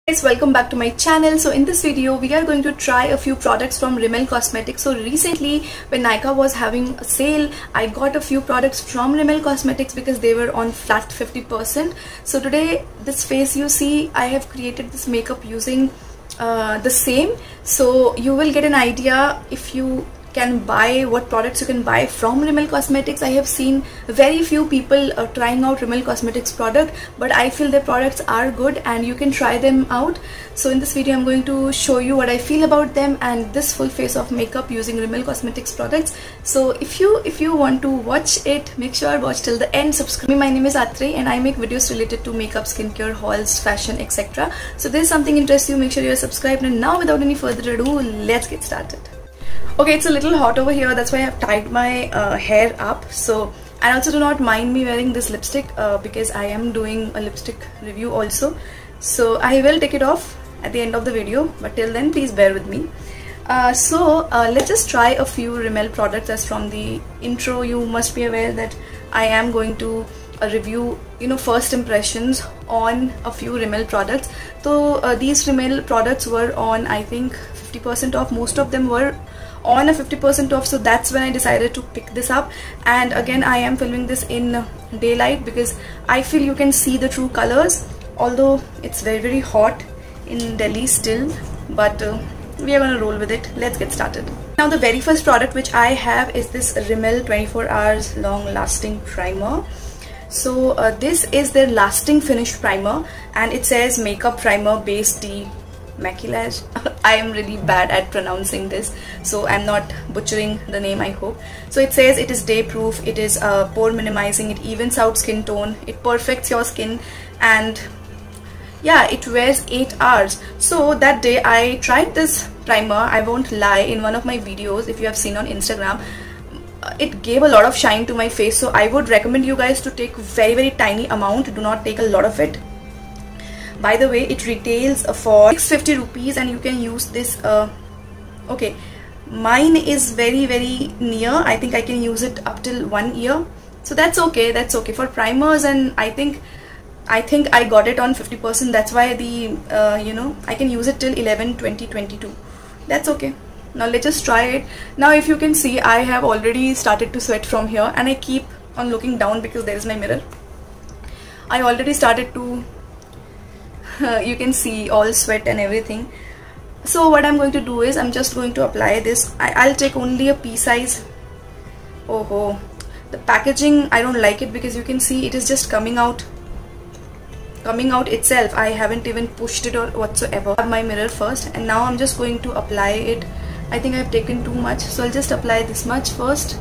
Guys, welcome back to my channel. So in this video we are going to try a few products from Rimmel Cosmetics. So recently when Nykaa was having a sale, I got a few products from Rimmel Cosmetics because they were on flat 50%. So today this face you see, I have created this makeup using the same. So you will get an idea if you can buy what products you can buy from Rimmel Cosmetics. I have seen very few people trying out Rimmel Cosmetics product, but I feel their products are good and you can try them out. So in this video I'm going to show you what I feel about them and this full face of makeup using Rimmel Cosmetics products. So if you want to watch it, make sure watch till the end. Subscribe. My name is Atri and I make videos related to makeup, skincare, hauls, fashion, etc. So if there's something interests you, make sure you're subscribed. And now without any further ado, let's get started. Okay, it's a little hot over here, that's why I have tied my hair up. So, and also do not mind me wearing this lipstick because I am doing a lipstick review also. So I will take it off at the end of the video, but till then please bear with me. Let's just try a few Rimmel products. As from the intro you must be aware that I am going to review first impressions on a few Rimmel products. So these Rimmel products were on, I think, 50% off. Most of them were on a 50% off, so that's when I decided to pick this up. And again I am filming this in daylight because I feel you can see the true colors, although it's very hot in Delhi still, but we are gonna roll with it. Let's get started. Now the very first product which I have is this Rimmel 24 hours long lasting primer. So this is their lasting finish primer and it says makeup primer base maquillage. I am really bad at pronouncing this, so I'm not butchering the name, I hope. So it says it is day proof, it is pore minimizing, it evens out skin tone, it perfects your skin, and yeah, it wears 8 hours. So that day I tried this primer, I won't lie, in one of my videos if you have seen on Instagram. It gave a lot of shine to my face, so I would recommend you guys to take very tiny amount, do not take a lot of it. By the way, it retails for 650 rupees and you can use this. Okay, mine is very near. I think I can use it up till 1 year, so that's okay. That's okay for primers, and I think I got it on 50%. That's why the I can use it till 11/20/22. That's okay. Now let's just try it. Now if you can see, I have already started to sweat from here and I keep on looking down because there is my mirror. I already started to you can see all sweat and everything. So what I'm going to do is I'm just going to apply this. I'll take only a pea size. Oh, the packaging, I don't like it because you can see it is just coming out itself. I haven't even pushed it or whatsoever. I have my mirror first and now I'm just going to apply it. I think I've taken too much, so I'll just apply this much first.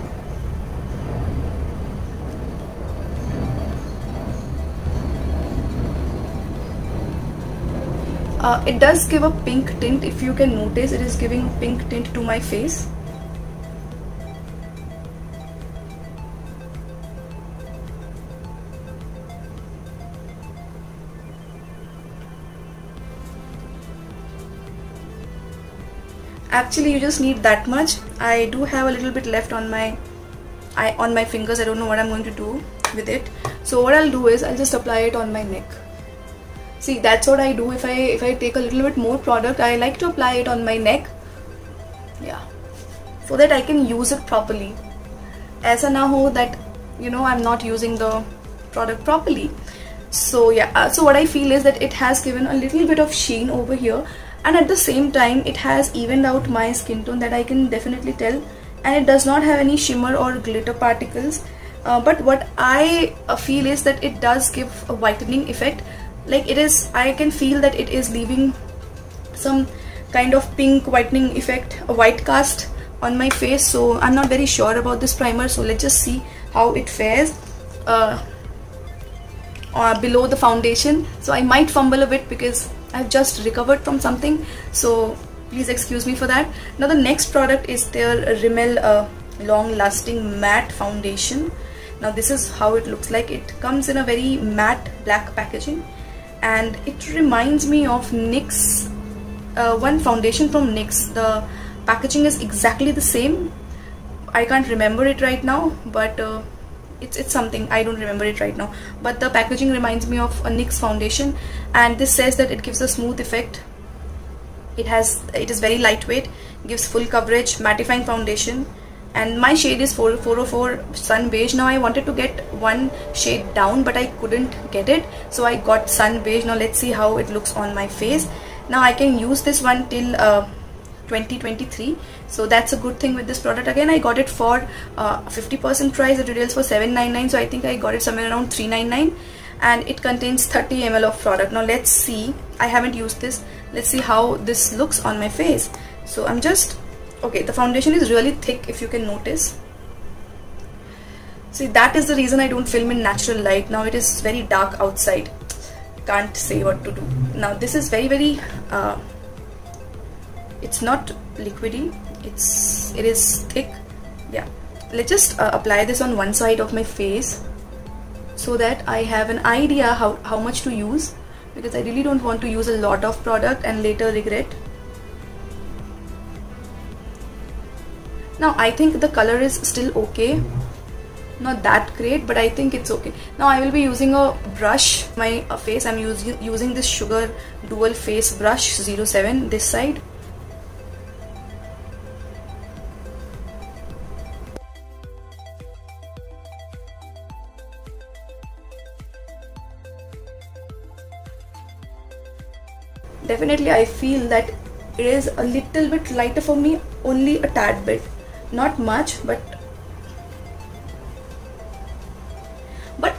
It does give a pink tint. If you can notice, it is giving pink tint to my face. Actually you just need that much. I do have a little bit left on my fingers. I don't know what I'm going to do with it. So what I'll do is I'll just apply it on my neck. See, that's what I do. If I take a little bit more product, I like to apply it on my neck, yeah, so that I can use it properly. Aisa na ho that I'm not using the product properly. So yeah, so what I feel is that it has given a little bit of sheen over here, and at the same time it has evened out my skin tone, that I can definitely tell, and it does not have any shimmer or glitter particles. But what I feel is that it does give a whitening effect. Like it is, I can feel that it is leaving some kind of pink whitening effect, a white cast on my face. So I'm not very sure about this primer, so let's just see how it fares below the foundation. So I might fumble a bit because I've just recovered from something, so please excuse me for that. Now the next product is their Rimmel long lasting matte foundation. Now this is how it looks like. It comes in a very matte black packaging and it reminds me of NYX, one foundation from NYX. The packaging is exactly the same. I can't remember it right now, but it's something, I don't remember it right now, but the packaging reminds me of a NYX foundation, and this says that it gives a smooth effect. It is very lightweight, gives full coverage, mattifying foundation, and my shade is 404 Sun Beige. Now I wanted to get one shade down, but I couldn't get it, so I got Sun Beige. Now let's see how it looks on my face. Now I can use this one till 2023, so that's a good thing with this product. Again, I got it for 50% price. It retails for $7.99, so I think I got it somewhere around $3.99, and it contains 30 ml of product. Now let's see, I haven't used this, let's see how this looks on my face. So I'm just, okay, the foundation is really thick, if you can notice. See, that is the reason I don't film in natural light. Now it is very dark outside, can't say what to do. Now this is very it's not liquidy, it is thick. Yeah, let's just apply this on one side of my face so that I have an idea how much to use, because I really don't want to use a lot of product and later regret. Now I think the color is still okay, not that great, but I think it's okay. Now I will be using a brush. My face, I'm using this Sugar Dual Face Brush 07, this side. Definitely I feel that it is a little bit lighter for me, only a tad bit, not much, but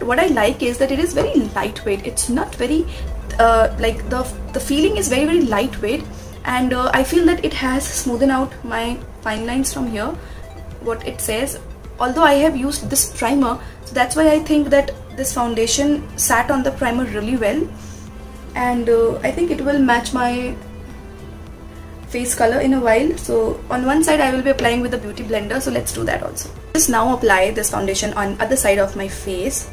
what I like is that it is very lightweight. It's not very like the feeling is very lightweight, and I feel that it has smoothened out my fine lines from here, what it says. Although I have used this primer, so that's why I think that this foundation sat on the primer really well, and I think it will match my face color in a while. So on one side I will be applying with the beauty blender, so let's do that also. Just now apply this foundation on other side of my face.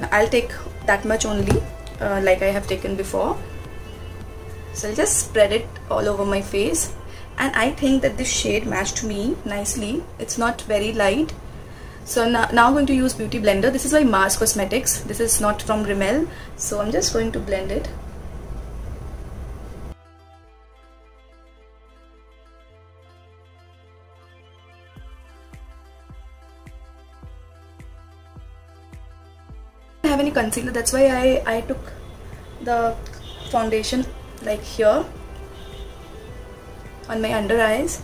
Now I'll take that much only, like I have taken before. So I'll just spread it all over my face, and I think that this shade matched me nicely. It's not very light. So now I'm going to use beauty blender. This is by Mars Cosmetics. This is not from Rimmel, so I'm just going to blend it. I don't have any concealer, that's why I took the foundation like here on my under eyes.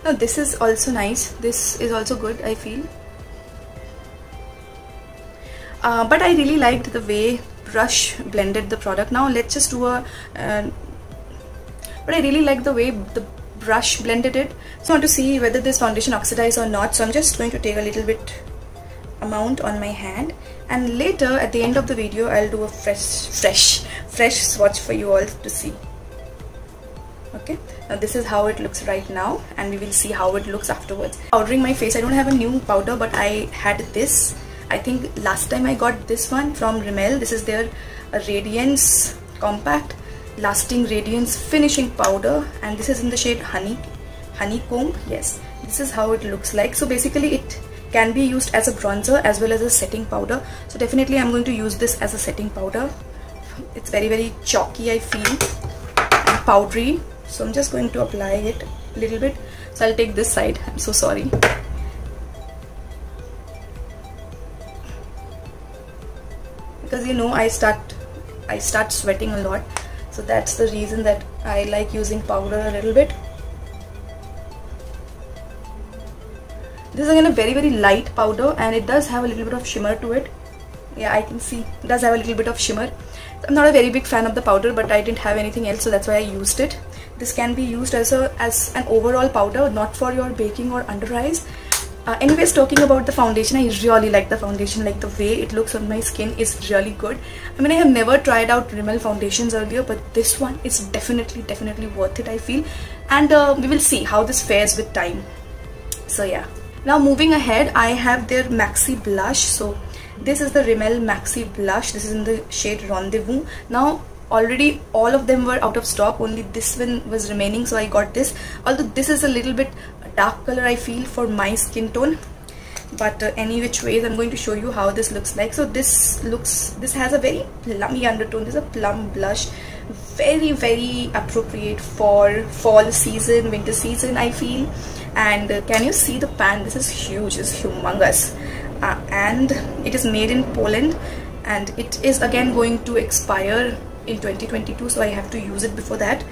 Now this is also nice, this is also good, I feel. But I really liked the way brush blended the product. Now let's just do a but I really like the way the brush blended it. So I want to see whether this foundation oxidized or not, so I'm just going to take a little bit amount on my hand, and later at the end of the video I'll do a fresh swatch for you all to see. Okay, now this is how it looks right now, and we will see how it looks afterwards. Powdering my face, I don't have a new powder, but I had this. I think last time I got this one from Rimmel. This is their Radiance Compact Lasting Radiance Finishing Powder, and this is in the shade Honeycomb. Yes, this is how it looks like. So basically it can be used as a bronzer as well as a setting powder. So definitely I'm going to use this as a setting powder. It's very chalky, I feel, and powdery. So I'm just going to apply it a little bit. So I'll take this side. I'm so sorry. Because you know I start sweating a lot. So that's the reason that I like using powder a little bit. This is again a very light powder, and it does have a little bit of shimmer to it. Yeah, I can see it does have a little bit of shimmer. I'm not a very big fan of the powder, but I didn't have anything else, so that's why I used it. This can be used as an overall powder, not for your baking or under eyes. Anyways, talking about the foundation, I really like the foundation. Like the way it looks on my skin is really good. I mean, I have never tried out Rimmel foundations earlier, but this one is definitely worth it, I feel. And we will see how this fares with time. So yeah. Now moving ahead, I have their Maxi Blush. So this is the Rimmel Maxi Blush. This is in the shade Rendezvous. Now already all of them were out of stock, only this one was remaining, so I got this. Although this is a little bit dark color, I feel, for my skin tone, but any which ways I'm going to show you how this looks like. So this has a very plummy undertone. This is a plum blush, very very appropriate for fall season, winter season, I feel. And can you see the pan? This is huge, it's humongous, and it is made in Poland, and it is again going to expire in 2022, so I have to use it before that.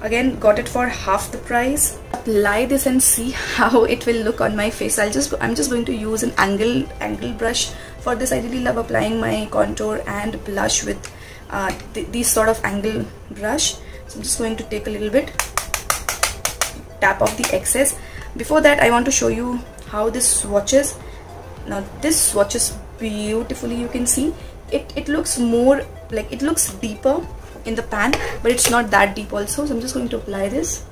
Again, got it for half the price. Apply this and see how it will look on my face. I'm just going to use an angle brush for this. I really love applying my contour and blush with these sort of angle brush. So I'm just going to take a little bit, tap off the excess. Before that, I want to show you how this swatches. Now this swatches beautifully. You can see it looks more like, it looks deeper in the pan, but it's not that deep also. So I'm just going to apply this.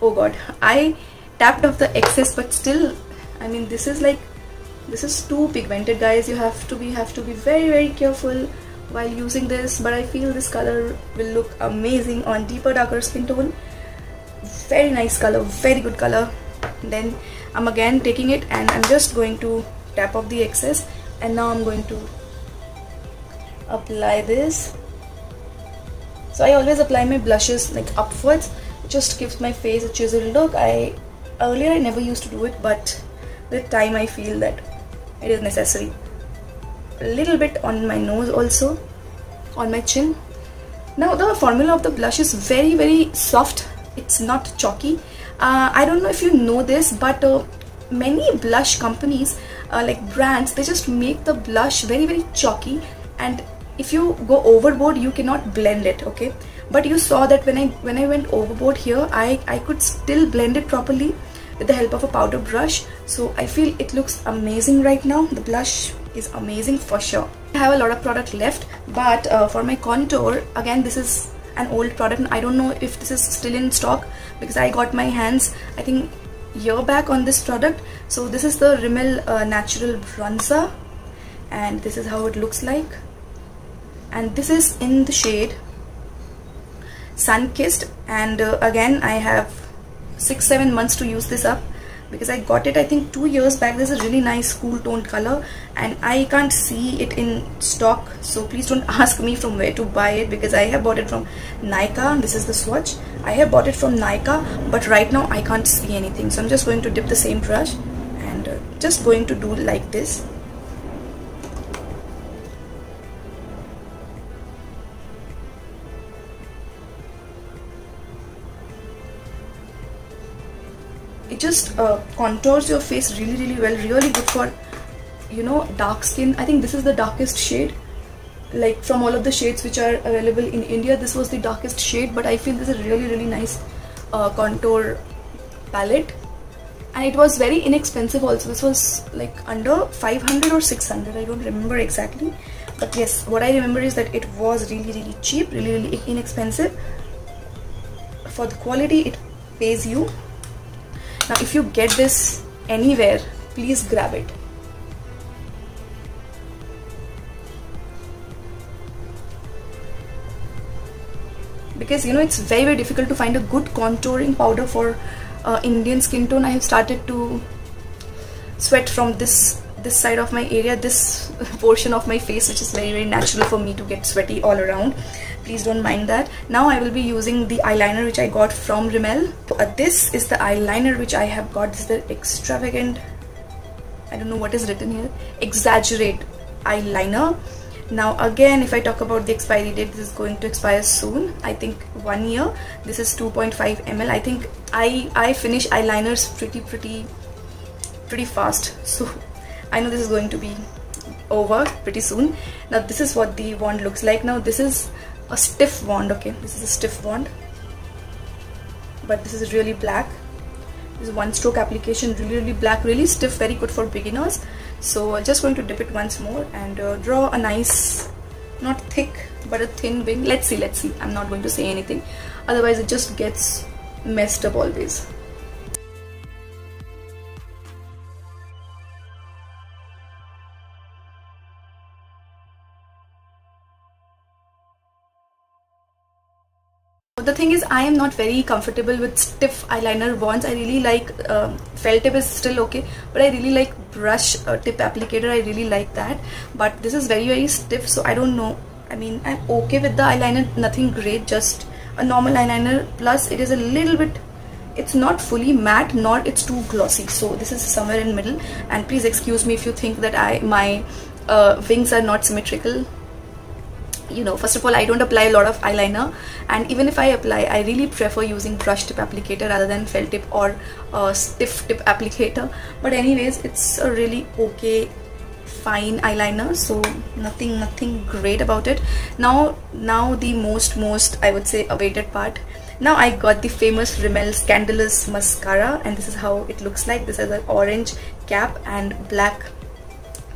Oh god, I tapped off the excess, but still, I mean, this is too pigmented, guys. You have to be very very careful while using this, but I feel this color will look amazing on deeper, darker skin tone. Very nice color, very good color. Then I'm again taking it and I'm just going to tap off the excess, and now I'm going to apply this. So I always apply my blushes like upwards. It just gives my face a chiseled look. Earlier I never used to do it, but with time I feel that it is necessary. A little bit on my nose also, on my chin. Now the formula of the blush is very very soft. It's not chalky. I don't know if you know this, but many blush companies, like brands, they just make the blush very very chalky, and if you go overboard you cannot blend it, okay? But you saw that when I went overboard here, I could still blend it properly with the help of a powder brush. So I feel it looks amazing right now. The blush is amazing for sure. I have a lot of product left, but for my contour, again, this is an old product, and I don't know if this is still in stock because I got my hands, I think, year back on this product. So this is the Rimmel Natural Bronzer, and this is how it looks like. And this is in the shade Sun Kissed, and again I have 6-7 months to use this up because I got it, I think, 2 years back. This is a really nice cool toned color, and I can't see it in stock, so please don't ask me from where to buy it because I have bought it from Nykaa. This is the swatch. I have bought it from Nykaa, but right now I can't see anything, so I'm just going to dip the same brush and just going to do like this. It just contours your face really really well, really good for, you know, dark skin. I think this is the darkest shade, like from all of the shades which are available in India, this was the darkest shade, but I feel this is a really really nice contour palette, and it was very inexpensive also. This was like under 500 or 600, I don't remember exactly, but yes, what I remember is that it was really really cheap, really really inexpensive. For the quality, it pays you. Now if you get this anywhere, please grab it. Because, you know, it's very very difficult to find a good contouring powder for Indian skin tone. I have started to sweat from this side of my area, this portion of my face, which is very very natural for me to get sweaty all around. Please don't mind that. Now I will be using the eyeliner which I got from Rimmel. This is the eyeliner which I have got. This is the extravagant, I don't know what is written here, exaggerate eyeliner. Now again, if I talk about the expiry date, this is going to expire soon, I think 1 year. This is 2.5 ml. I think I finish eyeliners pretty fast, so I know this is going to be over pretty soon. Now this is what the wand looks like. Now this is a stiff wand, okay, this is a stiff wand, but this is really black. This is one stroke application, really really black, really stiff, very good for beginners. So I'm just going to dip it once more and draw a nice, not thick but a thin wing. Let's see, I'm not going to say anything, otherwise it just gets messed up always. But the thing is, I am not very comfortable with stiff eyeliner wands. I really like felt tip is still okay, but I really like brush tip applicator. I really like that. But this is very stiff, so I don't know. I mean, I'm okay with the eyeliner, nothing great, just a normal eyeliner. Plus, it is a little bit, it's not fully matte, nor it's too glossy. So this is somewhere in middle. And please excuse me if you think that my wings are not symmetrical. You know, first of all, I don't apply a lot of eyeliner, and even if I apply, I really prefer using brush tip applicator rather than felt tip or stiff tip applicator. But anyways, it's a really okay, fine eyeliner, so nothing great about it. Now the most I would say awaited part. Now I got the famous Rimmel Scandalous mascara, and this is how it looks like. This is an orange cap and black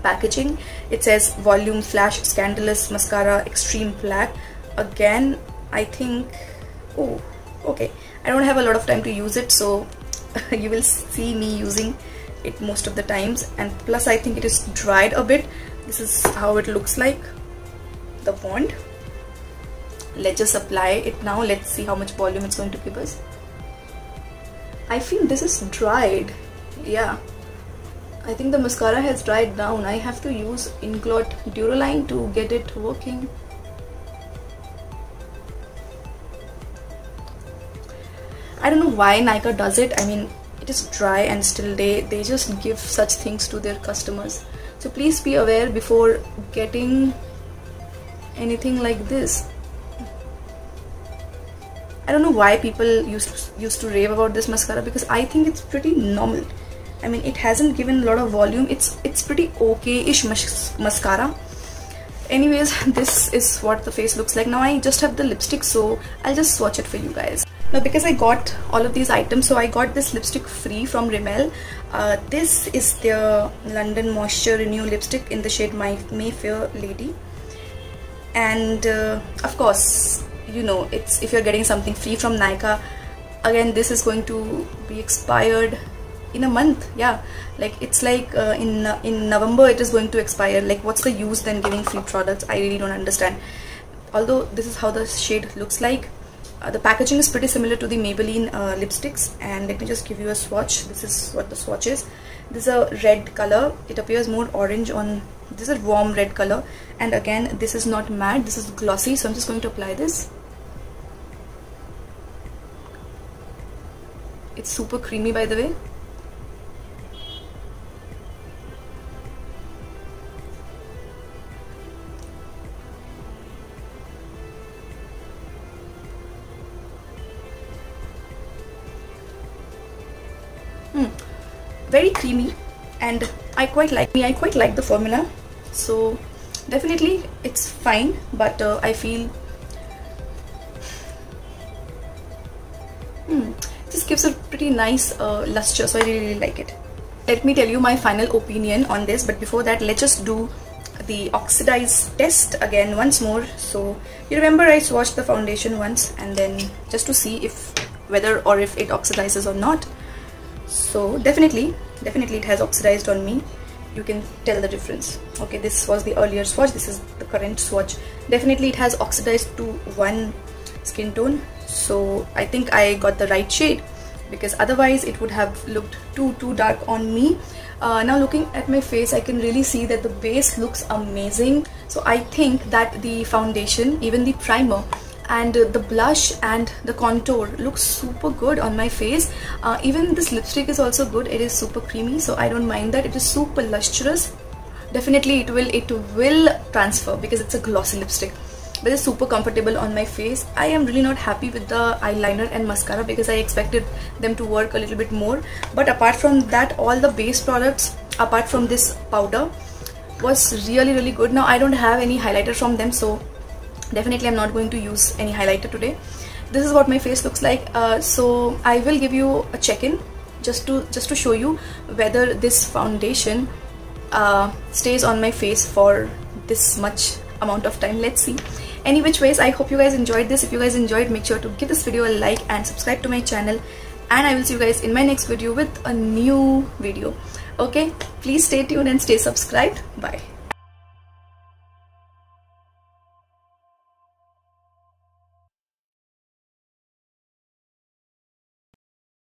packaging. It says Volume Flash Scandalous Mascara Extreme Black. Again, I think, oh okay, I don't have a lot of time to use it, so you will see me using it most of the times. And plus, I think it is dried a bit. This is how it looks like, the wand. Let's just apply it now. Let's see how much volume it's going to give us. I feel this is dried. Yeah, I think the mascara has dried down. I have to use Inglot Duraline to get it working. I don't know why Nykaa does it. I mean, it is dry and still they just give such things to their customers. So please be aware before getting anything like this. I don't know why people used to rave about this mascara, because I think it's pretty normal. I mean, it hasn't given a lot of volume. It's pretty okay-ish mascara. Anyways, this is what the face looks like. Now I just have the lipstick, so I'll just swatch it for you guys. Now, because I got all of these items, so I got this lipstick free from Rimmel. This is their London Moisture Renew lipstick in the shade Mayfair Lady. And of course, you know, it's if you're getting something free from Nykaa, again, this is going to be expired in a month. Yeah, like it's like in November it is going to expire. Like, what's the use then giving free products? I really don't understand. Although this is how the shade looks like. The packaging is pretty similar to the Maybelline lipsticks. And let me just give you a swatch. This is what the swatch is. This is a red color. It appears more orange on, this is a warm red color. And again, this is not matte, this is glossy. So I'm just going to apply this. It's super creamy, by the way. Very creamy, and I quite like the formula. So definitely it's fine, but I feel this gives a pretty nice luster, so I really like it. Let me tell you my final opinion on this, but before that, let's just do the oxidize test again once more. So you remember I swatched the foundation once, and then just to see if it oxidizes or not. So definitely it has oxidized on me. You can tell the difference. Okay, this was the earlier swatch, this is the current swatch. Definitely it has oxidized to one skin tone. So I think I got the right shade, because otherwise it would have looked too dark on me. Now looking at my face, I can really see that the base looks amazing. So I think that the foundation, even the primer, and the blush and the contour looks super good on my face. Even this lipstick is also good. It is super creamy, so I don't mind that. It is super lustrous. Definitely it will transfer because it's a glossy lipstick, but it's super comfortable on my face. I am really not happy with the eyeliner and mascara because I expected them to work a little bit more. But apart from that, all the base products apart from this powder was really good. Now I don't have any highlighter from them, so definitely I'm not going to use any highlighter today. This is what my face looks like. So I will give you a check-in just to show you whether this foundation stays on my face for this much amount of time. Let's see. Any which ways, I hope you guys enjoyed this. If you guys enjoyed, make sure to give this video a like and subscribe to my channel, and I will see you guys in my next video with a new video. Okay, please stay tuned and stay subscribed. Bye.